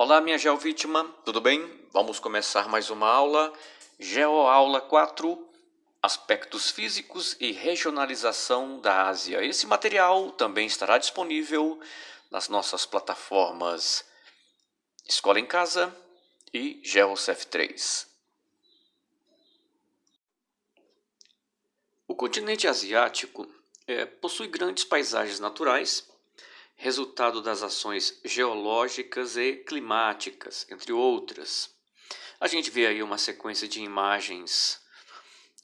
Olá, minha geovítima, tudo bem? Vamos começar mais uma aula, Geoaula 4, Aspectos Físicos e Regionalização da Ásia. Esse material também estará disponível nas nossas plataformas Escola em Casa e GeoCef3. O continente asiático possui grandes paisagens naturais, resultado das ações geológicas e climáticas, entre outras. A gente vê aí uma sequência de imagens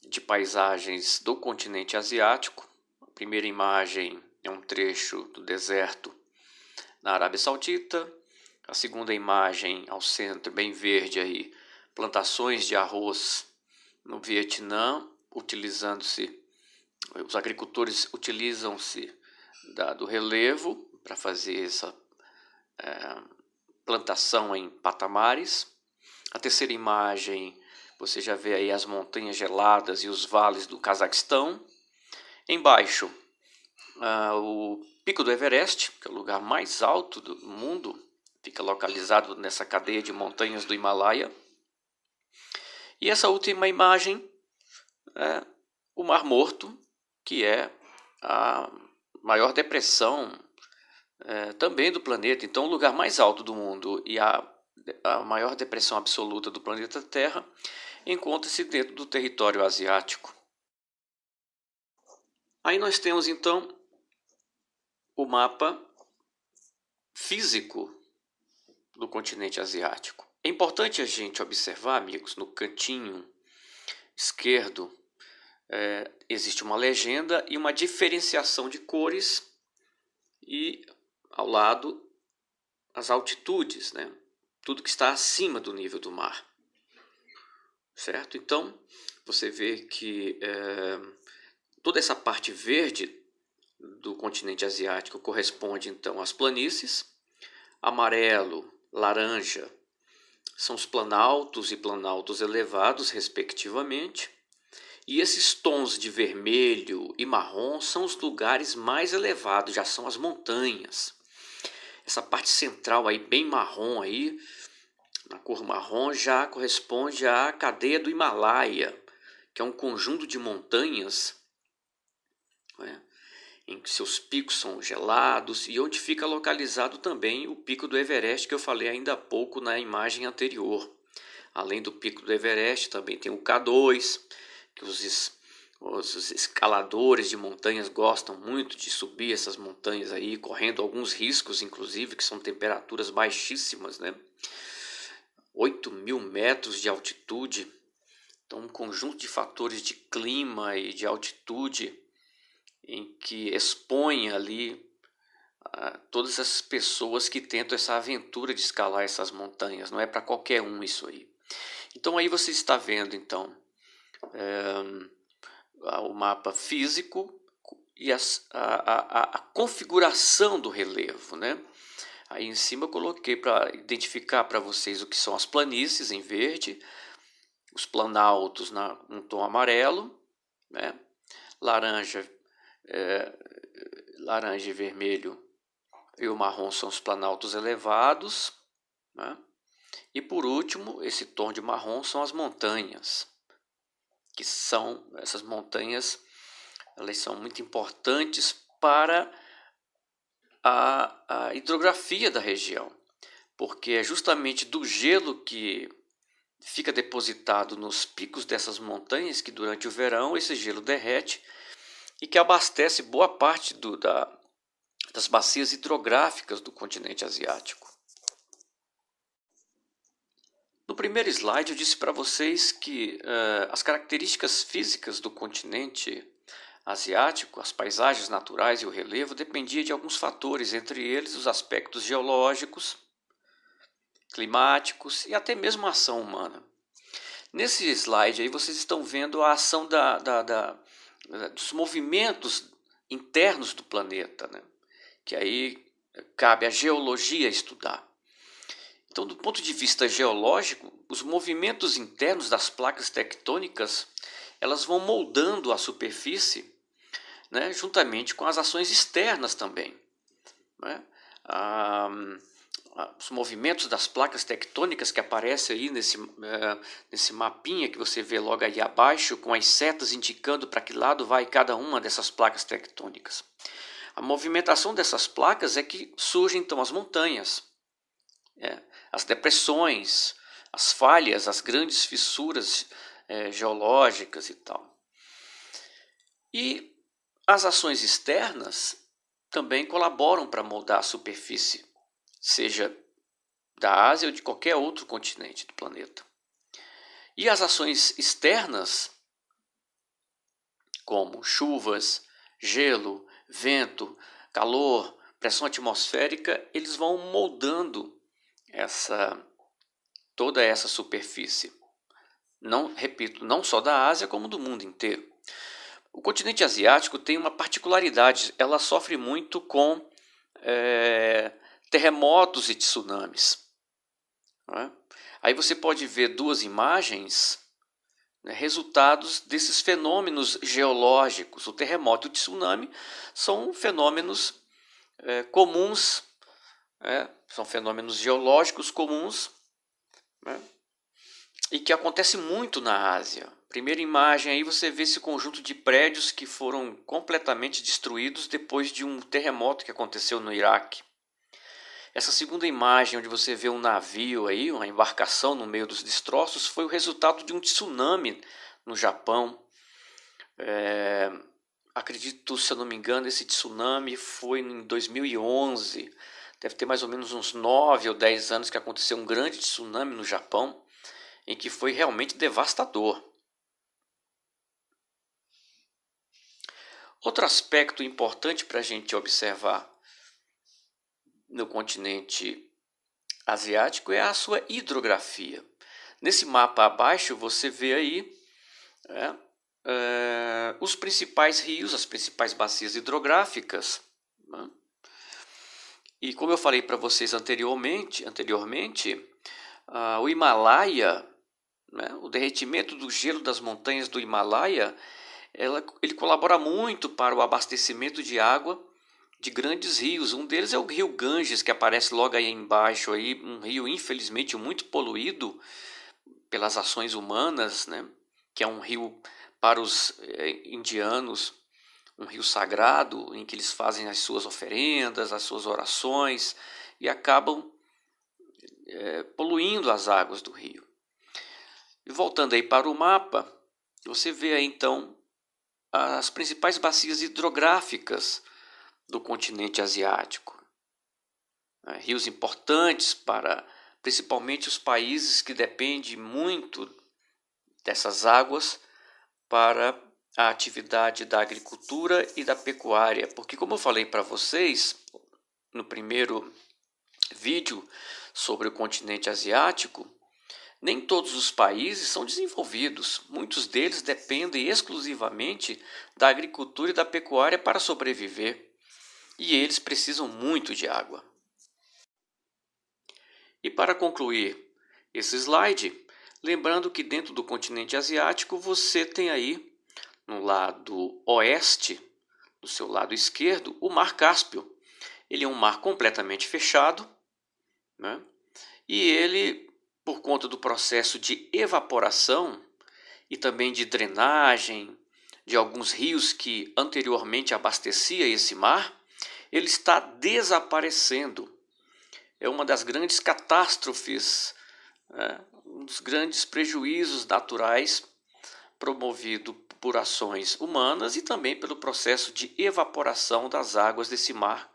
de paisagens do continente asiático. A primeira imagem é um trecho do deserto na Arábia Saudita. A segunda imagem ao centro, bem verde aí, plantações de arroz no Vietnã, os agricultores utilizam-se do relevo para fazer essa plantação em patamares. A terceira imagem, você já vê aí as montanhas geladas e os vales do Cazaquistão. Embaixo, o Pico do Everest, que é o lugar mais alto do mundo, fica localizado nessa cadeia de montanhas do Himalaia. E essa última imagem é o Mar Morto, que é a maior depressão também do planeta. Então, o lugar mais alto do mundo e a maior depressão absoluta do planeta Terra encontra-se dentro do território asiático. Aí nós temos então o mapa físico do continente asiático. É importante a gente observar, amigos, no cantinho esquerdo existe uma legenda e uma diferenciação de cores e ao lado as altitudes, né? Tudo que está acima do nível do mar, certo? Então, você vê que toda essa parte verde do continente asiático corresponde, então, às planícies. Amarelo, laranja, são os planaltos e planaltos elevados, respectivamente. E esses tons de vermelho e marrom são os lugares mais elevados, já são as montanhas. Essa parte central aí, bem marrom aí, na cor marrom, já corresponde à cadeia do Himalaia, que é um conjunto de montanhas, né, em que seus picos são gelados e onde fica localizado também o Pico do Everest, que eu falei ainda há pouco na imagem anterior. Além do Pico do Everest, também tem o K2, que os escaladores de montanhas gostam muito de subir essas montanhas aí, correndo alguns riscos, inclusive, que são temperaturas baixíssimas, né? 8.000 metros de altitude. Então, um conjunto de fatores de clima e de altitude em que expõe ali todas as pessoas que tentam essa aventura de escalar essas montanhas. Não é para qualquer um isso aí. Então, aí você está vendo, então, o mapa físico e a configuração do relevo, né? Aí em cima eu coloquei para identificar para vocês o que são as planícies em verde, os planaltos num tom amarelo, né? Laranja e vermelho e o marrom são os planaltos elevados, né? E por último, esse tom de marrom são as montanhas, que são essas montanhas, elas são muito importantes para a hidrografia da região, porque é justamente do gelo que fica depositado nos picos dessas montanhas que durante o verão esse gelo derrete e que abastece boa parte das bacias hidrográficas do continente asiático. No primeiro slide eu disse para vocês que as características físicas do continente asiático, as paisagens naturais e o relevo dependia de alguns fatores, entre eles os aspectos geológicos, climáticos e até mesmo a ação humana. Nesse slide aí vocês estão vendo a ação dos movimentos internos do planeta, né? Que aí cabe à geologia estudar. Então, do ponto de vista geológico, os movimentos internos das placas tectônicas, elas vão moldando a superfície, né, juntamente com as ações externas também, né? os movimentos das placas tectônicas que aparecem aí nesse mapinha que você vê logo aí abaixo, com as setas indicando para que lado vai cada uma dessas placas tectônicas. A movimentação dessas placas é que surgem então as montanhas, as depressões, as falhas, as grandes fissuras geológicas e tal. E as ações externas também colaboram para moldar a superfície, seja da Ásia ou de qualquer outro continente do planeta. E as ações externas, como chuvas, gelo, vento, calor, pressão atmosférica, eles vão moldando toda essa superfície. Não, repito, não só da Ásia, como do mundo inteiro. O continente asiático tem uma particularidade, ela sofre muito com terremotos e tsunamis. Né? Aí você pode ver duas imagens, né, resultados desses fenômenos geológicos. O terremoto e o tsunami são fenômenos comuns, são fenômenos geológicos comuns, né, e que acontece muito na Ásia. Primeira imagem aí você vê esse conjunto de prédios que foram completamente destruídos depois de um terremoto que aconteceu no Iraque. Essa segunda imagem, onde você vê um navio aí, uma embarcação no meio dos destroços, foi o resultado de um tsunami no Japão. Acredito, se eu não me engano, esse tsunami foi em 2011. Deve ter mais ou menos uns 9 ou 10 anos que aconteceu um grande tsunami no Japão, em que foi realmente devastador. Outro aspecto importante para a gente observar no continente asiático é a sua hidrografia. Nesse mapa abaixo você vê aí os principais rios, as principais bacias hidrográficas. Né? E como eu falei para vocês anteriormente, o Himalaia, né, o derretimento do gelo das montanhas do Himalaia, ele colabora muito para o abastecimento de água de grandes rios. Um deles é o rio Ganges, que aparece logo aí embaixo, aí, um rio infelizmente muito poluído pelas ações humanas, né? Que é um rio para os indianos, um rio sagrado em que eles fazem as suas oferendas, as suas orações e acabam poluindo as águas do rio. E voltando aí para o mapa, você vê aí então as principais bacias hidrográficas do continente asiático. Rios importantes para principalmente os países que dependem muito dessas águas para a atividade da agricultura e da pecuária. Porque, como eu falei para vocês no primeiro vídeo sobre o continente asiático, nem todos os países são desenvolvidos. Muitos deles dependem exclusivamente da agricultura e da pecuária para sobreviver. E eles precisam muito de água. E para concluir esse slide, lembrando que dentro do continente asiático você tem aí, no lado oeste, do seu lado esquerdo, o Mar Cáspio. Ele é um mar completamente fechado, né? E ele, por conta do processo de evaporação e também de drenagem de alguns rios que anteriormente abastecia esse mar, ele está desaparecendo. É uma das grandes catástrofes, um dos grandes prejuízos naturais promovido por ações humanas e também pelo processo de evaporação das águas desse mar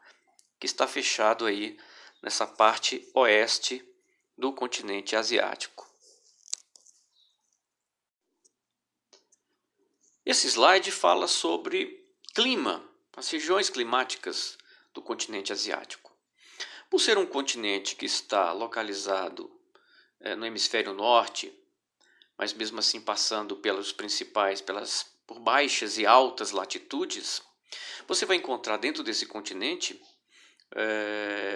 que está fechado aí nessa parte oeste do continente asiático. Esse slide fala sobre clima, as regiões climáticas do continente asiático. Por ser um continente que está localizado no hemisfério norte, mas mesmo assim passando por baixas e altas latitudes, você vai encontrar dentro desse continente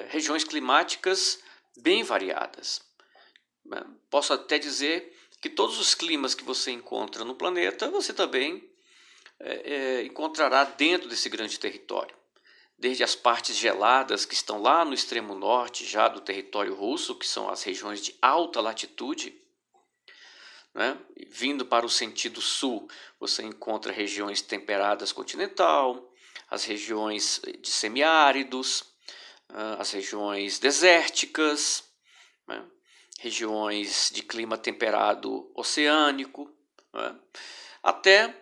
regiões climáticas bem variadas. Posso até dizer que todos os climas que você encontra no planeta, você também encontrará dentro desse grande território. desde as partes geladas que estão lá no extremo norte já do território russo, que são as regiões de alta latitude, né? Vindo para o sentido sul, você encontra regiões temperadas continental, as regiões de semiáridos, as regiões desérticas, né? Regiões de clima temperado oceânico, né? Até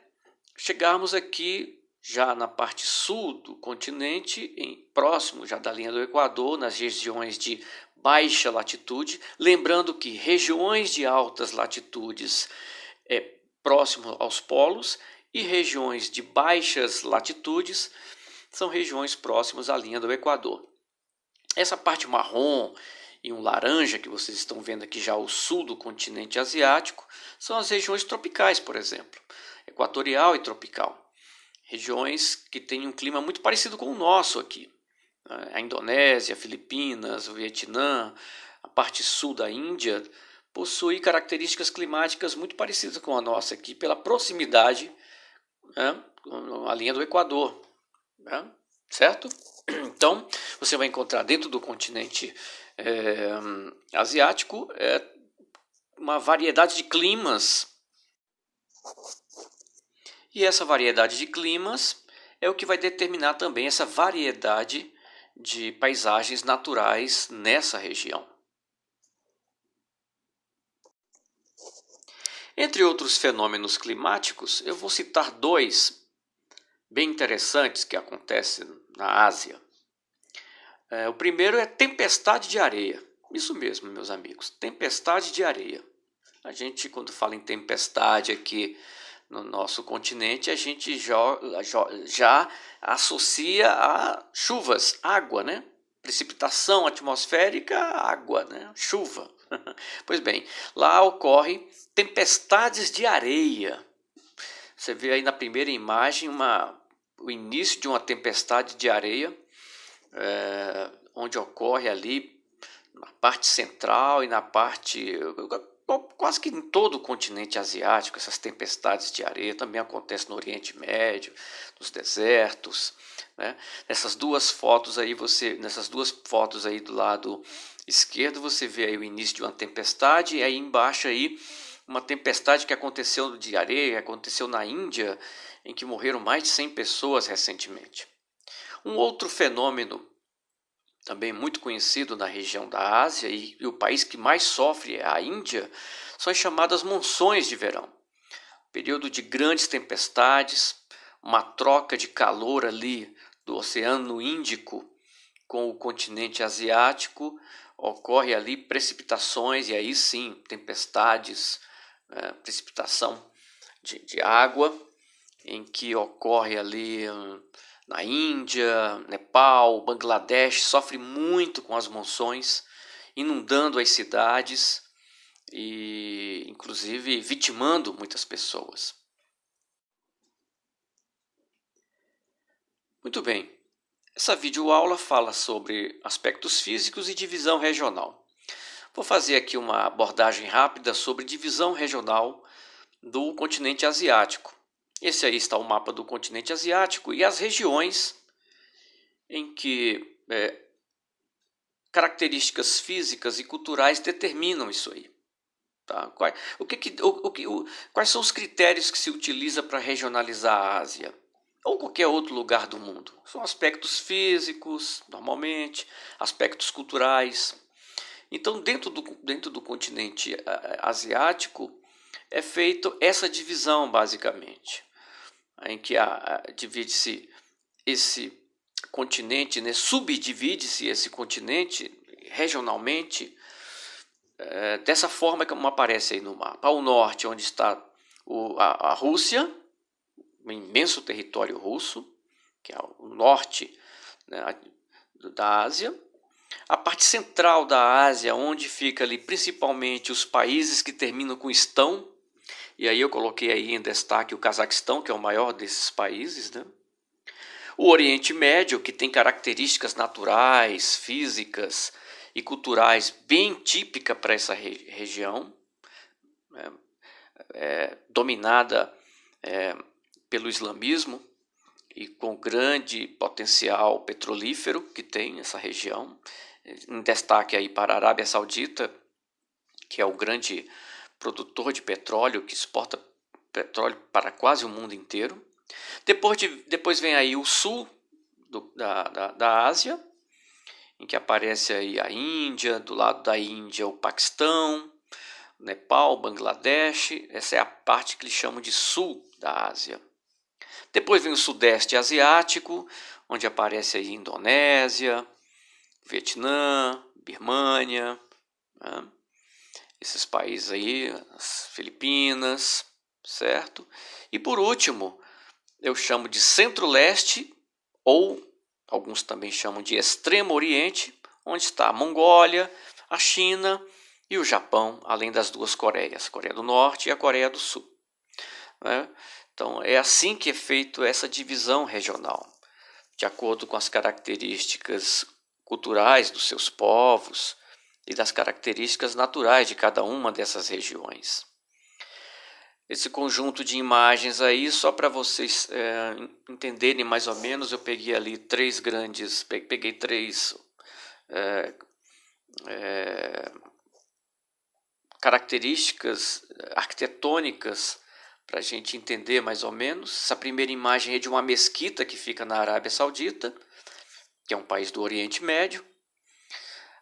chegarmos aqui já na parte sul do continente, próximo já da linha do Equador, nas regiões de baixa latitude, lembrando que regiões de altas latitudes próximo aos polos e regiões de baixas latitudes são regiões próximas à linha do Equador. Essa parte marrom e um laranja que vocês estão vendo aqui já ao sul do continente asiático são as regiões tropicais, por exemplo, equatorial e tropical. Regiões que têm um clima muito parecido com o nosso aqui. A Indonésia, Filipinas, o Vietnã, a parte sul da Índia, possui características climáticas muito parecidas com a nossa aqui, pela proximidade, né, à linha do Equador, né, certo? Então, você vai encontrar dentro do continente asiático uma variedade de climas. E essa variedade de climas é o que vai determinar também essa variedade de paisagens naturais nessa região. Entre outros fenômenos climáticos, eu vou citar dois bem interessantes que acontecem na Ásia. O primeiro é tempestade de areia. Isso mesmo, meus amigos, tempestade de areia. A gente, quando fala em tempestade aqui no nosso continente, a gente já associa a chuvas, água, né? Precipitação atmosférica, água, né? Chuva. Pois bem, lá ocorre tempestades de areia. Você vê aí na primeira imagem o início de uma tempestade de areia, onde ocorre ali na parte central e na parte, quase que em todo o continente asiático, essas tempestades de areia também acontecem no Oriente Médio, nos desertos, né? Nessas duas fotos aí do lado esquerdo você vê aí o início de uma tempestade, e aí embaixo aí uma tempestade que aconteceu de areia, aconteceu na Índia, em que morreram mais de 100 pessoas recentemente. Um outro fenômeno também muito conhecido na região da Ásia, e o país que mais sofre é a Índia, são as chamadas monções de verão. Período de grandes tempestades, uma troca de calor ali do Oceano Índico com o continente asiático, ocorre ali precipitações, e aí sim, tempestades, precipitação de água, em que ocorre ali na Índia, Nepal, Bangladesh, sofre muito com as monções, inundando as cidades e inclusive vitimando muitas pessoas. Muito bem, essa videoaula fala sobre aspectos físicos e divisão regional. Vou fazer aqui uma abordagem rápida sobre divisão regional do continente asiático. Esse aí está o mapa do continente asiático e as regiões em que características físicas e culturais determinam isso aí. Tá? Quais são os critérios que se utiliza para regionalizar a Ásia? Ou qualquer outro lugar do mundo? São aspectos físicos, normalmente, aspectos culturais. Então, dentro do continente asiático, é feita essa divisão, basicamente, em que divide-se esse continente, né, subdivide-se esse continente regionalmente, dessa forma como aparece aí no mapa. Ao norte, onde está a Rússia, um imenso território russo, que é o norte, né, da Ásia. A parte central da Ásia, onde fica ali principalmente os países que terminam com estão, e aí eu coloquei aí em destaque o Cazaquistão, que é o maior desses países, né? O Oriente Médio, que tem características naturais, físicas e culturais bem típicas para essa região, dominada pelo islamismo, e com grande potencial petrolífero que tem essa região. Em destaque aí para a Arábia Saudita, que é o grande produtor de petróleo, que exporta petróleo para quase o mundo inteiro. Depois vem aí o sul da Ásia, em que aparece aí a Índia, do lado da Índia o Paquistão, Nepal, Bangladesh. Essa é a parte que eles chamam de sul da Ásia. Depois vem o sudeste asiático, onde aparece aí Indonésia, Vietnã, Birmânia, né? Esses países aí, as Filipinas, certo? E por último, eu chamo de Centro-Leste, ou alguns também chamam de Extremo Oriente, onde está a Mongólia, a China e o Japão, além das duas Coreias, a Coreia do Norte e a Coreia do Sul, né? Então é assim que é feita essa divisão regional, de acordo com as características culturais dos seus povos e das características naturais de cada uma dessas regiões. Esse conjunto de imagens aí, só para vocês entenderem mais ou menos, eu peguei ali peguei três características arquitetônicas para a gente entender mais ou menos. Essa primeira imagem é de uma mesquita que fica na Arábia Saudita, que é um país do Oriente Médio.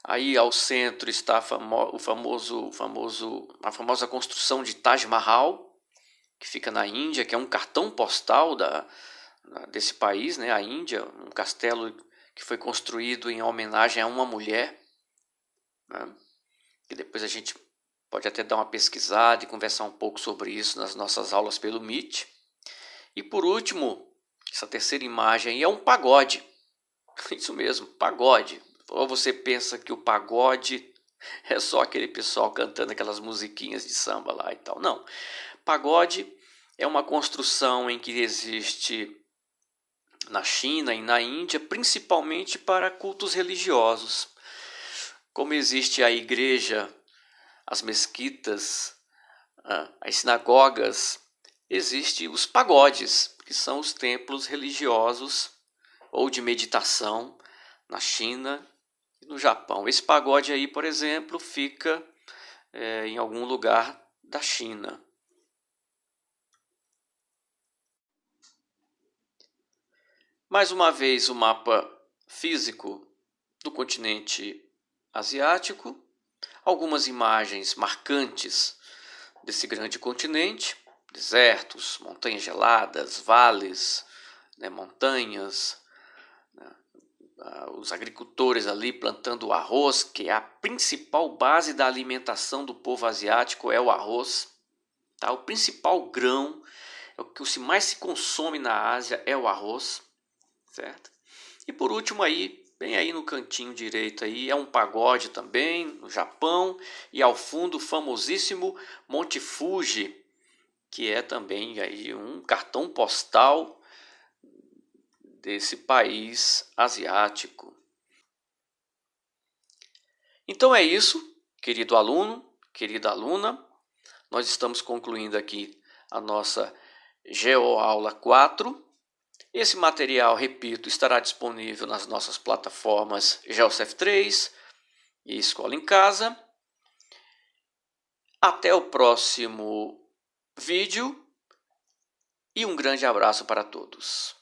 Aí ao centro está a famosa construção de Taj Mahal, que fica na Índia, que é um cartão postal desse país, né? A Índia, um castelo que foi construído em homenagem a uma mulher, né? Que depois a gente pode até dar uma pesquisada e conversar um pouco sobre isso nas nossas aulas pelo Meet. E por último, essa terceira imagem aí é um pagode. Isso mesmo, pagode. Ou você pensa que o pagode é só aquele pessoal cantando aquelas musiquinhas de samba lá e tal. Não. Pagode é uma construção em que existe na China e na Índia, principalmente para cultos religiosos. Como existe a igreja, as mesquitas, as sinagogas, existem os pagodes, que são os templos religiosos ou de meditação na China e no Japão. Esse pagode aí, por exemplo, fica em algum lugar da China. Mais uma vez o mapa físico do continente asiático, algumas imagens marcantes desse grande continente: desertos, montanhas geladas, vales, né, montanhas, né, os agricultores ali plantando arroz, que é a principal base da alimentação do povo asiático, é o arroz, tá? O principal grão, é o que mais se consome na Ásia é o arroz, certo? E por último aí, bem aí no cantinho direito aí, é um pagode também, no Japão, e ao fundo o famosíssimo Monte Fuji, que é também aí um cartão postal desse país asiático. Então é isso, querido aluno, querida aluna, nós estamos concluindo aqui a nossa GeoAula 4. Esse material, repito, estará disponível nas nossas plataformas GeoCef3 e Escola em Casa. Até o próximo vídeo e um grande abraço para todos.